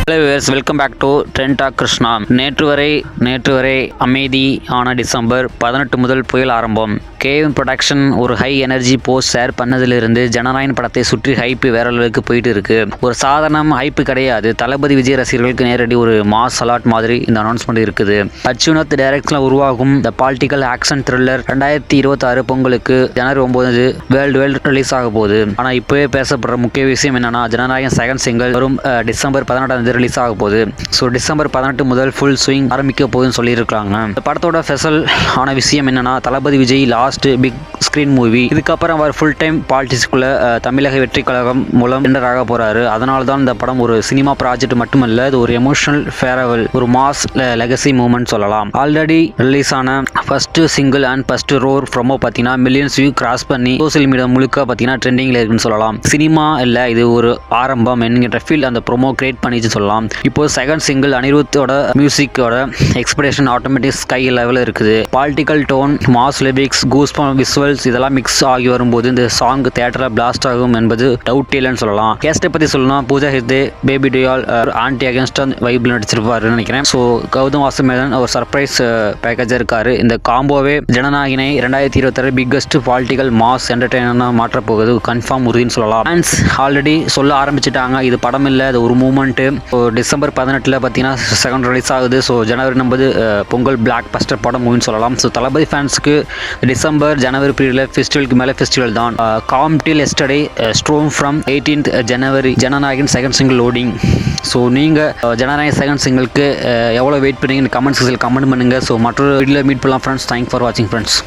Hello viewers, welcome back to trend talk Krishna. நேற்று வரை அமைதி ஆன டிசம்பர் 18 முதல் புயல் ஆரம்பம். கேஎம் ப்ரொடக்ஷன் ஒரு ஹை எனர்ஜி போஸ்ட் ஷேர் பண்ணதிலிருந்து ஜனநாயகன் படத்தை சுற்றி ஹைப்பு வேற அளவுக்கு போயிட்டு இருக்கு. ஒரு சாதாரண ஹைப்பு கிடையாது, தளபதி விஜய் ரசிகர்களுக்கு நேரடி ஒரு மாஸ் அலாட் மாதிரி இந்த அனௌன்ஸ்மெண்ட் இருக்குது. அச்சுனத் டைரக்ஷன்ல உருவாகும் த பாலிட்டிக்கல் ஆக்ஷன் த்ரில்லர் 2026 பொங்கலுக்கு ஜனவரி 9 வேர்ல்டு ரிலீஸ் ஆக போகுது. ஆனா இப்பவே பேசப்படுற முக்கிய விஷயம் என்னன்னா, ஜனநாயகன் செகண்ட் சிங்கிள் வரும் டிசம்பர் 18 ரிலீஸ் ஆக போகுது. ஸோ டிசம்பர் 18 முதல் ஃபுல் ஸ்விங் ஆரம்பிக்க போகுதுன்னு சொல்லியிருக்காங்க. இந்த படத்தோட ஸ்பெஷல் ஆன விஷயம் என்னன்னா, Thalapathy Vijay last big screen movie. இதுக்கப்புறம் அவர் ஃபுல் டைம் பாலிடிக்ஸ்குள்ள தமிழக வெற்றி கழகம் மூலம் என்டர் ஆக போறாரு. அதனால தான் இந்த படம் ஒரு சினிமா ப்ராஜெக்ட் மட்டுமல்ல, இது ஒரு எமோஷனல் ஃபேரவல், ஒரு மாஸ் லெகசி மூவ்மெண்ட் சொல்லலாம். ஆல்ரெடி ரிலீஸ் ஆன first single and first roar promo பார்த்தீங்கன்னா மில்லியன்ஸ் வியூ கிராஸ் பண்ணி சோசியல் மீடியா முழுக்க பார்த்தீங்கன்னா ட்ரெண்டிங்ல இருக்குன்னு சொல்லலாம். சினிமா இல்லை, இது ஒரு ஆரம்பம் என்கிற ஃபீல் அந்த ப்ரோமோ கிரியேட் பண்ணிச்சு சொல்லலாம். இப்போ செகண்ட் சிங்கிள் அனிருத்தோட மியூசிக்கோட எக்ஸ்பிரஷன் ஆட்டோமேட்டிக் ஸ்கை லெவலில் இருக்குது. Political tone, mass lyrics, goosebump visuals இதெல்லாம் மிக்ஸ் ஆகி வரும்போது இந்த சாங் தியேட்டரில் பிளாஸ்ட் ஆகும் என்பது டவுட் இல்லைன்னு சொல்லலாம். கேஸ்டை பற்றி சொல்லலாம், பூஜா ஹெக்டே, பேபி டியால், ஆன்டி அகேன்ஸ்ட் வைபிள் நடிச்சிருப்பாருன்னு நினைக்கிறேன். ஸோ கௌதம் வாசுதேவன் ஒரு சர்ப்ரைஸ் பேக்கேஜாக இருக்காரு. இந்த காம்போவே ஜனநாயகனை 2026 பிக்கஸ்ட் பாலிட்டிக்கல் மாஸ் என்டர்டெய்னராக மாற்றப் போகுது கன்ஃபார்ம் உறுதினு சொல்லலாம். ஃபேன்ஸ் ஆல்ரெடி சொல்ல ஆரம்பிச்சிட்டாங்க, இது படம் இல்லை, அது ஒரு மூமெண்ட். டிசம்பர் 18 பார்த்தீங்கன்னா செகண்ட் ரிலீஸ் ஆகுது. ஸோ ஜனவரி 9 பொங்கல் பிளாக் பஸ்டர் படம் மூவின்னு சொல்லலாம். ஸோ தளபதி ஃபேன்ஸுக்கு டிசம்பர் ஜனவரி பீரியட்ல ஃபெஸ்டிவலுக்கு மேலே ஃபெஸ்டிவல் தான். Calm till yesterday storm from 18th January Jana Nayagan second single loading. So நீங்கள் ஜனநாயகன் செகண்ட் சிங்கிளுக்கு எவ்வளோ வெயிட் பண்ணுறீங்கன்னு கமெண்ட் செக்ஷனில் கமெண்ட் பண்ணுங்கள். ஸோ மற்றொரு வீடியோவில் மீட் பண்ணலாம் ஃப்ரெண்ட்ஸ். தேங்க்ஸ் ஃபார் வாட்சிங் ஃப்ரெண்ட்ஸ்.